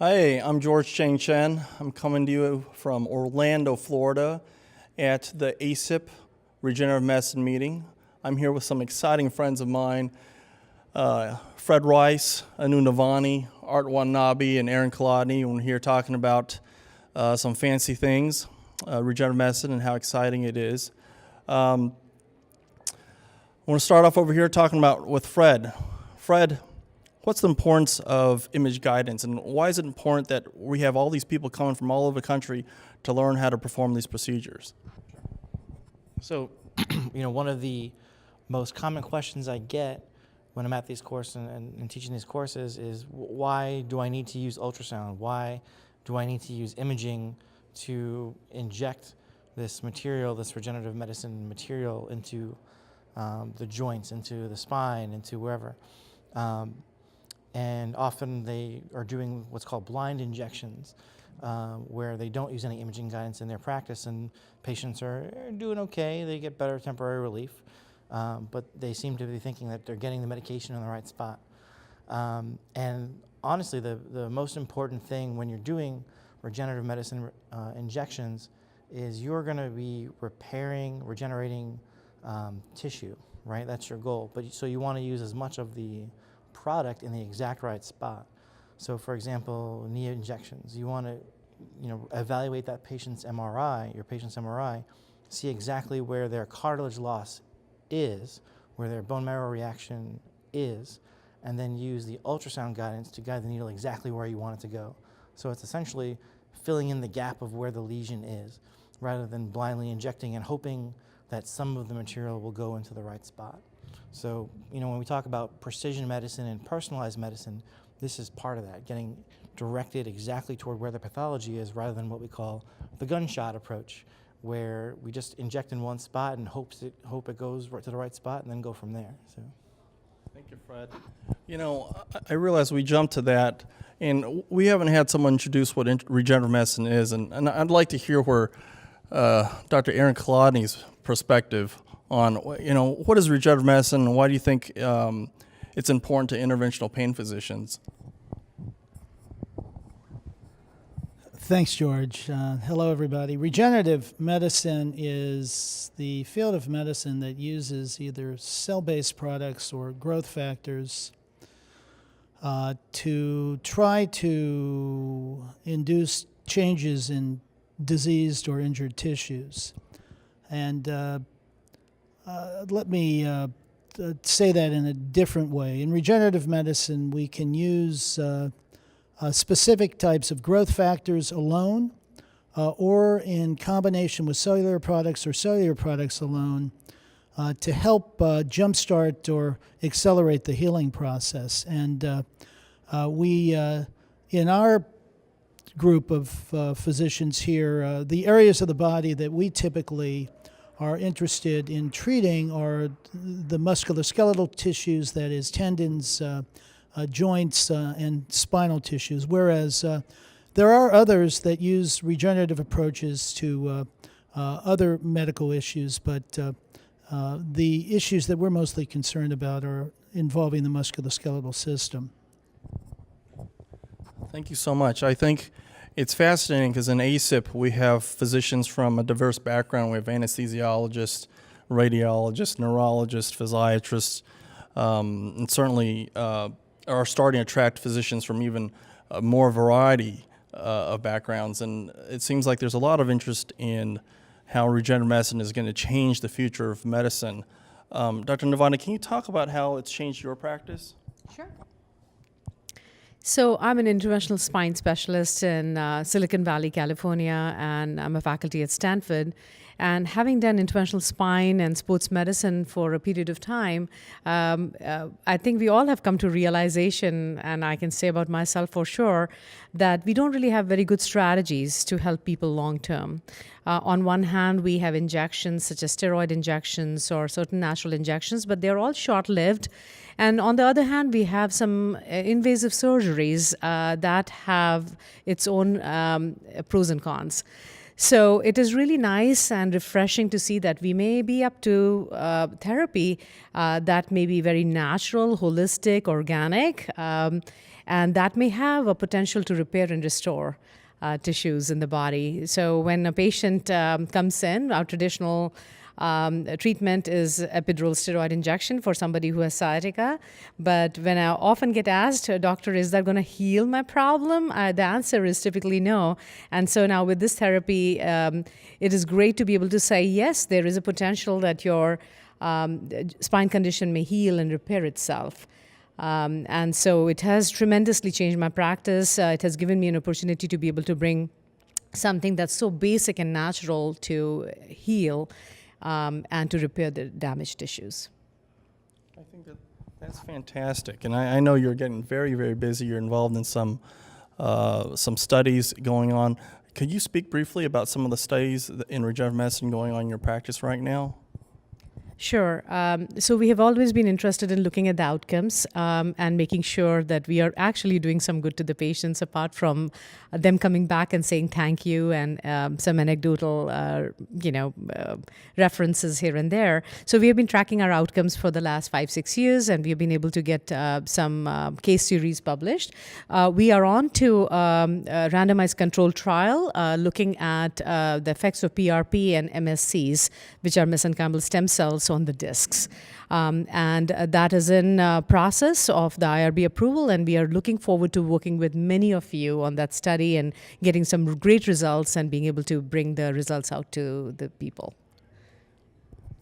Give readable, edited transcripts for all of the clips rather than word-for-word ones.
Hi, I'm George Chang Chen. I'm coming to you from Orlando, Florida at the ASIP Regenerative Medicine meeting. I'm here with some exciting friends of mine, Fred Rice, Anu Navani, Art Watanabe, and Aaron Kolodny. We're here talking about some fancy things, regenerative medicine and how exciting it is. I want to start off over here talking about with Fred. Fred, what's the importance of image guidance, and why is it important that we have all these people coming from all over the country to learn how to perform these procedures? So, one of the most common questions I get when I'm at these courses and teaching these courses is, why do I need to use ultrasound? Why do I need to use imaging to inject this material, this regenerative medicine material, into the joints, into the spine, into wherever? And often they are doing what's called blind injections, where they don't use any imaging guidance in their practice, and patients are doing okay. They get better temporary relief, but they seem to be thinking that they're getting the medication in the right spot. And honestly, the most important thing when you're doing regenerative medicine injections is you're going to be regenerating tissue, right? That's your goal. So you want to use as much of the product in the exact right spot. So for example, knee injections, you want to evaluate that patient's MRI, your patient's MRI, see exactly where their cartilage loss is, where their bone marrow reaction is, and then use the ultrasound guidance to guide the needle exactly where you want it to go. So it's essentially filling in the gap of where the lesion is, rather than blindly injecting and hoping that some of the material will go into the right spot. So, when we talk about precision medicine and personalized medicine, this is part of that, getting directed exactly toward where the pathology is, rather than what we call the gunshot approach, where we just inject in one spot and hope it goes right to the right spot and then go from there. So. Thank you, Fred. I realize we jumped to that, and we haven't had someone introduce what regenerative medicine is, and I'd like to hear where Dr. Aaron Kolodny's perspective on, what is regenerative medicine, and why do you think it's important to interventional pain physicians? Thanks, George. Hello, everybody. Regenerative medicine is the field of medicine that uses either cell-based products or growth factors to try to induce changes in diseased or injured tissues. And let me say that in a different way. In regenerative medicine, we can use specific types of growth factors alone, or in combination with cellular products or cellular products alone, to help jumpstart or accelerate the healing process. And we, in our group of physicians here, the areas of the body that we typically are interested in treating are the musculoskeletal tissues, that is tendons, joints, and spinal tissues, whereas there are others that use regenerative approaches to other medical issues, but the issues that we're mostly concerned about are involving the musculoskeletal system. Thank you so much. I think it's fascinating because in ASIP we have physicians from a diverse background. We have anesthesiologists, radiologists, neurologists, physiatrists, and certainly are starting to attract physicians from even more variety of backgrounds. And it seems like there's a lot of interest in how regenerative medicine is going to change the future of medicine. Dr. Navani, can you talk about how it's changed your practice? Sure. So I'm an interventional spine specialist in Silicon Valley, California, and I'm a faculty at Stanford. And having done interventional spine and sports medicine for a period of time, I think we all have come to realization, and I can say about myself for sure, that we don't really have very good strategies to help people long term. On one hand, we have injections such as steroid injections or certain natural injections, but they're all short-lived. And on the other hand, we have some invasive surgeries that have its own pros and cons. So it is really nice and refreshing to see that we may be up to therapy that may be very natural, holistic, organic, and that may have a potential to repair and restore tissues in the body. So when a patient comes in, our traditional treatment is epidural steroid injection for somebody who has sciatica. But when I often get asked, doctor, is that going to heal my problem? The answer is typically no. And so now with this therapy, it is great to be able to say, yes, there is a potential that your spine condition may heal and repair itself. And so it has tremendously changed my practice. It has given me an opportunity to be able to bring something that's so basic and natural to heal and to repair the damaged tissues. I think that's fantastic. And I know you're getting very, very busy. You're involved in some studies going on. Could you speak briefly about some of the studies in regenerative medicine going on in your practice right now? Sure. So we have always been interested in looking at the outcomes and making sure that we are actually doing some good to the patients, apart from them coming back and saying thank you and some anecdotal, references here and there. So we have been tracking our outcomes for the last 5-6 years, and we have been able to get some case series published. We are on to a randomized controlled trial looking at the effects of PRP and MSCs, which are mesenchymal stem cells, on the discs. And that is in process of the IRB approval, and we are looking forward to working with many of you on that study and getting some great results and being able to bring the results out to the people.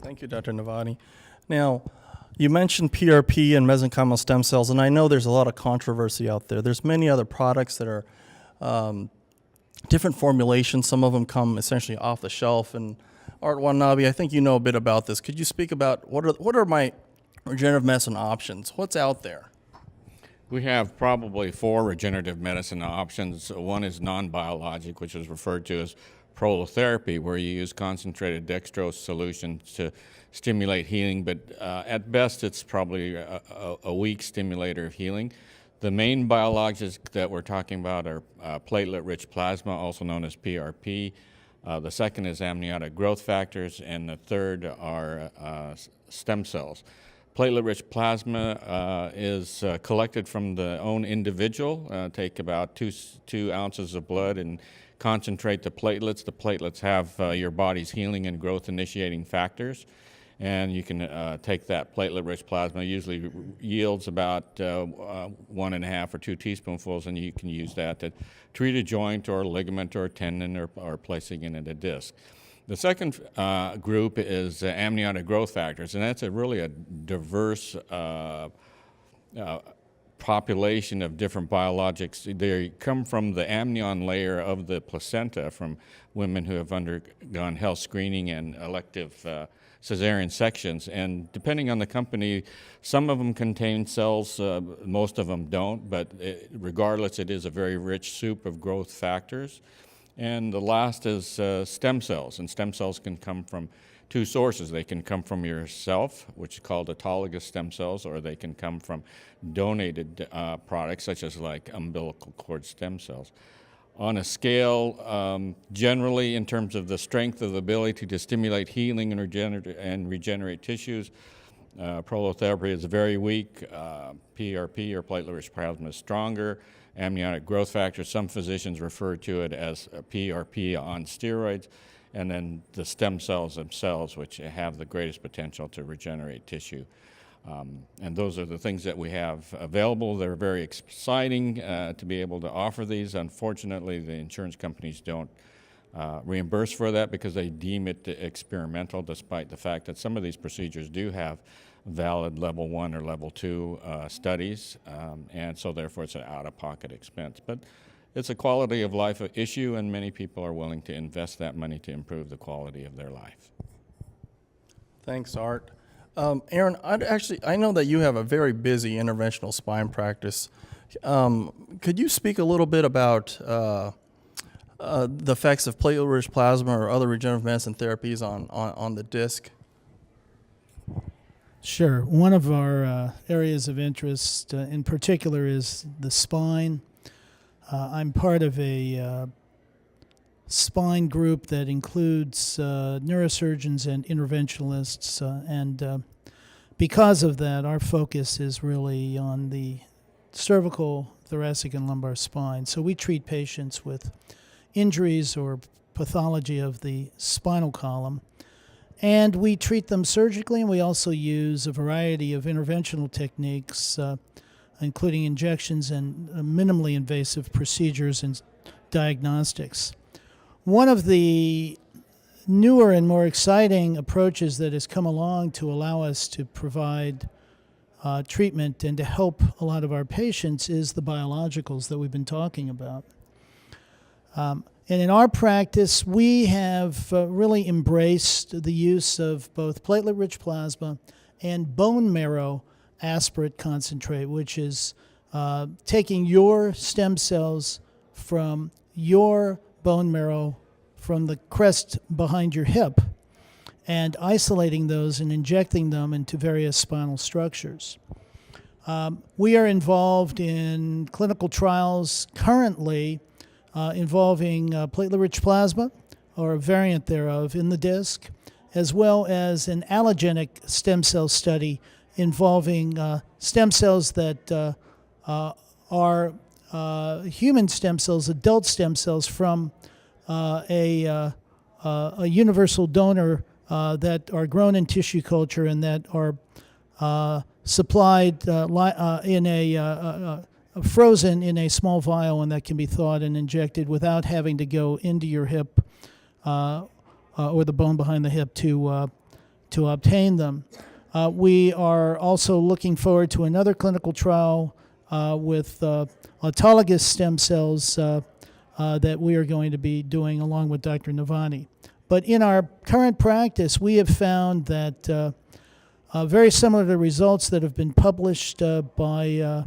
Thank you, Dr. Navani. Now, you mentioned PRP and mesenchymal stem cells, and I know there's a lot of controversy out there. There's many other products that are different formulations. Some of them come essentially off the shelf, and Art Watanabe, I think you know a bit about this. Could you speak about what are my regenerative medicine options? What's out there? We have probably 4 regenerative medicine options. One is non-biologic, which is referred to as prolotherapy, where you use concentrated dextrose solutions to stimulate healing, but at best it's probably a weak stimulator of healing. The main biologics that we're talking about are platelet-rich plasma, also known as PRP. The second is amniotic growth factors, and the third are stem cells. Platelet-rich plasma is collected from the own individual. Take about 2 ounces of blood and concentrate the platelets. The platelets have your body's healing and growth initiating factors, and you can take that platelet-rich plasma. Usually yields about 1.5 or 2 teaspoonfuls, and you can use that to treat a joint or a ligament or a tendon or placing it in a disc. The second group is amniotic growth factors, and that's really a diverse population of different biologics. They come from the amnion layer of the placenta from women who have undergone health screening and elective cesarean sections, and depending on the company, some of them contain cells, most of them don't, but regardless, it is a very rich soup of growth factors. And the last is stem cells, and stem cells can come from 2 sources. They can come from yourself, which is called autologous stem cells, or they can come from donated products, such as like umbilical cord stem cells. On a scale, generally in terms of the strength of the ability to stimulate healing and regenerate tissues, prolotherapy is very weak. PRP, or platelet-rich plasma, is stronger. Amniotic growth factor, some physicians refer to it as PRP on steroids. And then the stem cells themselves, which have the greatest potential to regenerate tissue. And those are the things that we have available. They're very exciting to be able to offer these. Unfortunately, the insurance companies don't reimburse for that because they deem it experimental, despite the fact that some of these procedures do have valid level 1 or level 2 studies, and so therefore it's an out-of-pocket expense. But it's a quality of life issue, and many people are willing to invest that money to improve the quality of their life. Thanks, Art. Aaron, I know that you have a very busy interventional spine practice. Could you speak a little bit about the effects of platelet-rich plasma or other regenerative medicine therapies on the disc? Sure. One of our areas of interest in particular is the spine. I'm part of a spine group that includes neurosurgeons and interventionalists, and because of that, our focus is really on the cervical thoracic and lumbar spine. So we treat patients with injuries or pathology of the spinal column. And we treat them surgically, and we also use a variety of interventional techniques, including injections and minimally invasive procedures and diagnostics. One of the newer and more exciting approaches that has come along to allow us to provide treatment and to help a lot of our patients is the biologicals that we've been talking about. And in our practice, we have really embraced the use of both platelet-rich plasma and bone marrow aspirate concentrate, which is taking your stem cells from your bone marrow from the crest behind your hip and isolating those and injecting them into various spinal structures. We are involved in clinical trials currently involving platelet-rich plasma, or a variant thereof, in the disc, as well as an allogenic stem cell study involving stem cells that are human stem cells, adult stem cells from a universal donor that are grown in tissue culture and that are supplied in a frozen in a small vial, and that can be thawed and injected without having to go into your hip or the bone behind the hip to obtain them. We are also looking forward to another clinical trial with autologous stem cells that we are going to be doing along with Dr. Navani. But in our current practice, we have found that very similar to results that have been published by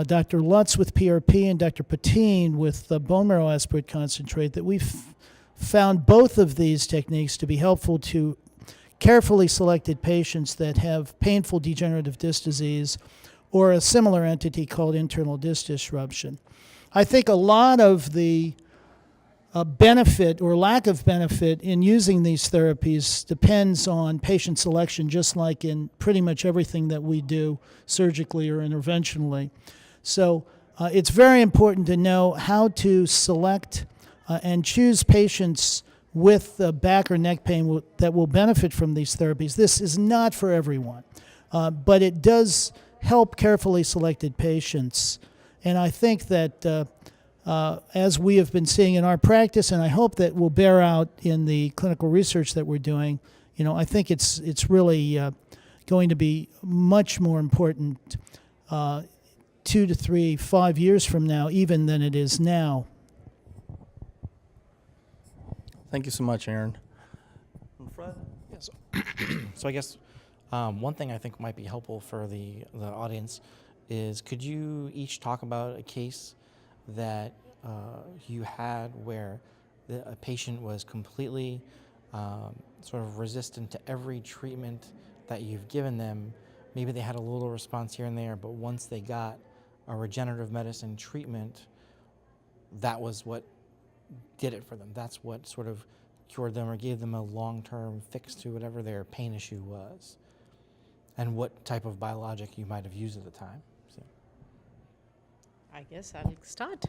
Dr. Lutz with PRP and Dr. Patin with bone marrow aspirate concentrate, that we've found both of these techniques to be helpful to carefully selected patients that have painful degenerative disc disease or a similar entity called internal disc disruption. I think a lot of the benefit or lack of benefit in using these therapies depends on patient selection, just like in pretty much everything that we do surgically or interventionally. So it's very important to know how to select and choose patients with back or neck pain that will benefit from these therapies. This is not for everyone, but it does help carefully selected patients. And I think that as we have been seeing in our practice, and I hope that will bear out in the clinical research that we're doing, I think it's really going to be much more important 2 to 3, 5 years from now, even than it is now. Thank you so much, Aaron. Fred? Yes. So I guess one thing I think might be helpful for the audience is, could you each talk about a case that you had where a patient was completely sort of resistant to every treatment that you've given them? Maybe they had a little response here and there, but once they got a regenerative medicine treatment, that was what did it for them. That's what sort of cured them or gave them a long-term fix to whatever their pain issue was, and what type of biologic you might have used at the time. So. I guess I'll start.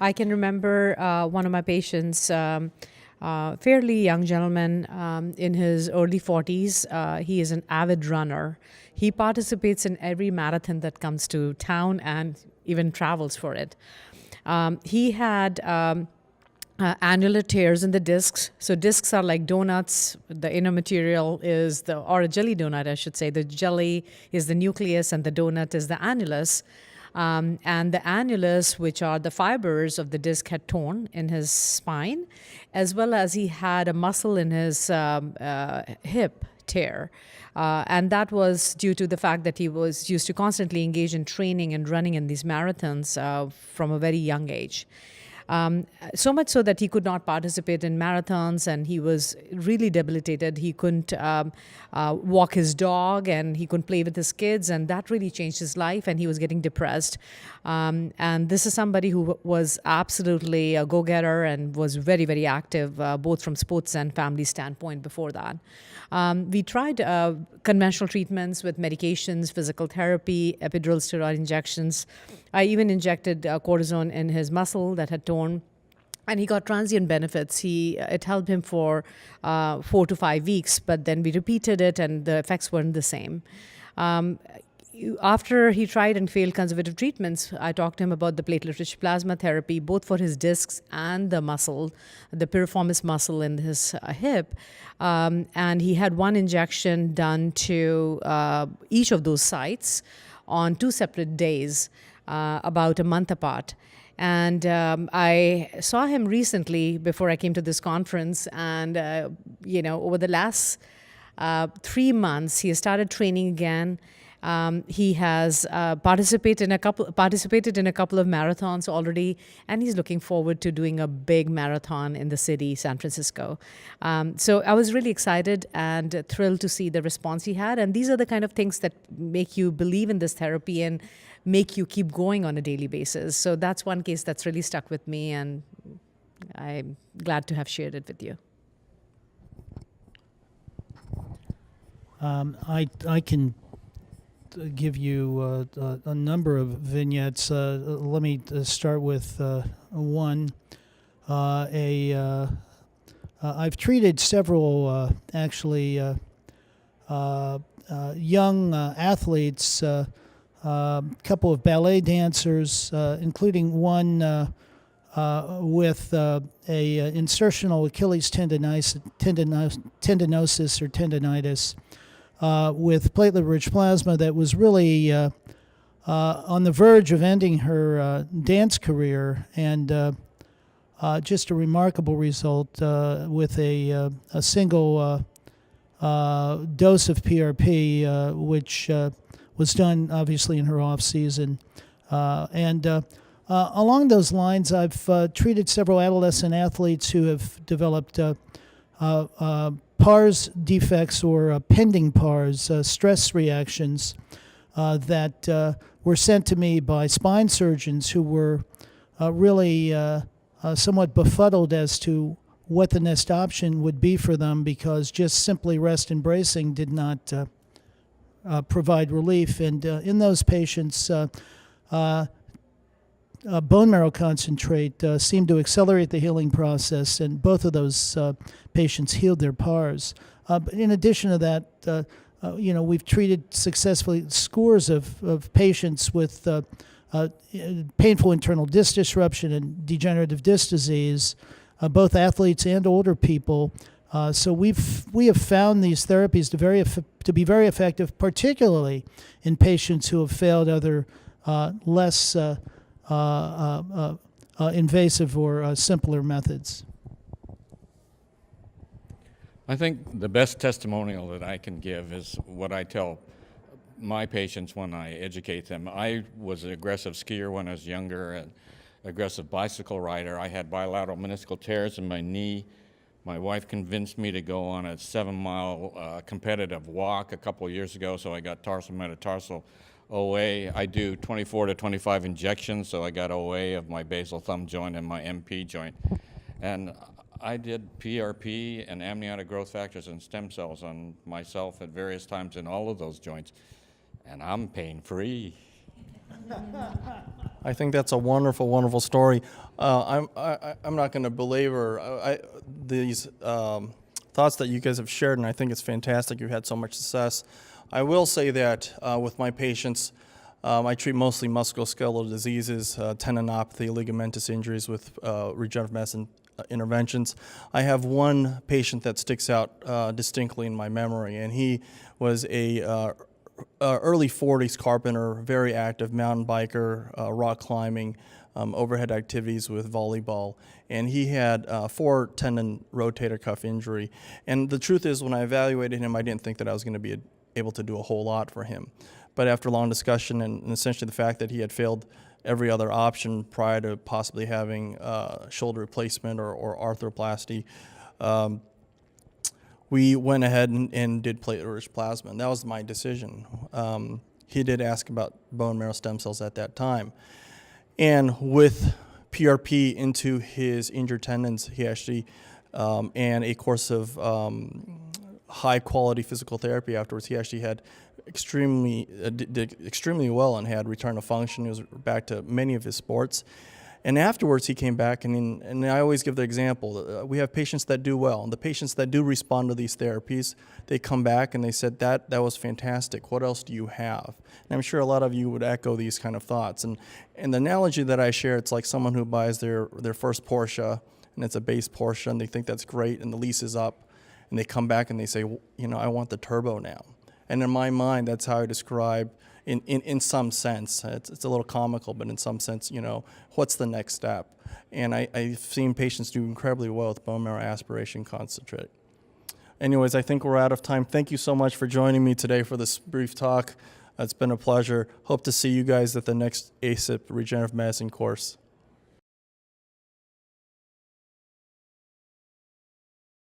I can remember one of my patients, fairly young gentleman in his early 40s. He is an avid runner. He participates in every marathon that comes to town and even travels for it. He had annular tears in the discs. So discs are like donuts. The inner material is or a jelly donut, I should say. The jelly is the nucleus and the donut is the annulus. And the annulus, which are the fibers of the disc, had torn in his spine, as well as he had a muscle in his hip tear. And that was due to the fact that he was used to constantly engage in training and running in these marathons from a very young age. So much so that he could not participate in marathons, and he was really debilitated. He couldn't walk his dog, and he couldn't play with his kids, and that really changed his life, and he was getting depressed. And this is somebody who was absolutely a go-getter and was very, very active, both from sports and family standpoint before that. We tried conventional treatments with medications, physical therapy, epidural steroid injections. I even injected cortisone in his muscle that had torn, and he got transient benefits. It helped him for 4 to 5 weeks, but then we repeated it, and the effects weren't the same. After he tried and failed conservative treatments, I talked to him about the platelet-rich plasma therapy, both for his discs and the muscle, the piriformis muscle in his hip. And he had one injection done to each of those sites on 2 separate days, about a month apart. And I saw him recently before I came to this conference, and over the last 3 months, he has started training again. He has participated in a couple of marathons already, and he's looking forward to doing a big marathon in the city, San Francisco. So I was really excited and thrilled to see the response he had. And these are the kind of things that make you believe in this therapy and make you keep going on a daily basis. So that's one case that's really stuck with me, and I'm glad to have shared it with you. I can give you a number of vignettes. Let me start with one. I've treated several young athletes, a couple of ballet dancers, including one with a insertional Achilles tendinosis or tendinitis. With platelet-rich plasma that was really on the verge of ending her dance career, and just a remarkable result with a single dose of PRP, which was done obviously in her off season. Along those lines, I've treated several adolescent athletes who have developed PARS defects or pending PARS, stress reactions that were sent to me by spine surgeons who were really somewhat befuddled as to what the next option would be for them, because just simply rest and bracing did not provide relief. And in those patients, bone marrow concentrate seemed to accelerate the healing process, and both of those patients healed their PARS. But in addition to that, we've treated successfully scores of patients with painful internal disc disruption and degenerative disc disease, both athletes and older people. So we have found these therapies to be very effective, particularly in patients who have failed other less invasive or simpler methods. I think the best testimonial that I can give is what I tell my patients when I educate them. I was an aggressive skier when I was younger, and aggressive bicycle rider. I had bilateral meniscal tears in my knee. My wife convinced me to go on a 7-mile competitive walk a couple of years ago, so I got tarsal metatarsal OA. I do 24 to 25 injections, so I got OA of my basal thumb joint and my MP joint. And I did PRP and amniotic growth factors and stem cells on myself at various times in all of those joints, and I'm pain-free. I think that's a wonderful, wonderful story. I'm not going to belabor these thoughts that you guys have shared, and I think it's fantastic you've had so much success. I will say that with my patients, I treat mostly musculoskeletal diseases, tendinopathy, ligamentous injuries with regenerative medicine interventions. I have one patient that sticks out distinctly in my memory, and he was a early 40s carpenter, very active mountain biker, rock climbing, overhead activities with volleyball, and he had 4 tendon rotator cuff injury. And the truth is, when I evaluated him, I didn't think that I was going to be able to do a whole lot for him. But after long discussion and essentially the fact that he had failed every other option prior to possibly having shoulder replacement or arthroplasty. We went ahead and did platelet-rich plasma, and that was my decision. He did ask about bone marrow stem cells at that time. And with PRP into his injured tendons, he actually, and a course of high-quality physical therapy afterwards, he actually had did extremely well and had return to function. He was back to many of his sports. And afterwards, he came back, and I always give the example. We have patients that do well, and the patients that do respond to these therapies, they come back and they said, that was fantastic. What else do you have? And I'm sure a lot of you would echo these kind of thoughts. And the analogy that I share, it's like someone who buys their first Porsche, and it's a base Porsche, and they think that's great, and the lease is up, and they come back and they say, I want the turbo now. And in my mind, that's how I describe, in some sense, it's a little comical, but in some sense, what's the next step? And I've seen patients do incredibly well with bone marrow aspiration concentrate. Anyways, I think we're out of time. Thank you so much for joining me today for this brief talk. It's been a pleasure. Hope to see you guys at the next ASIP Regenerative Medicine course.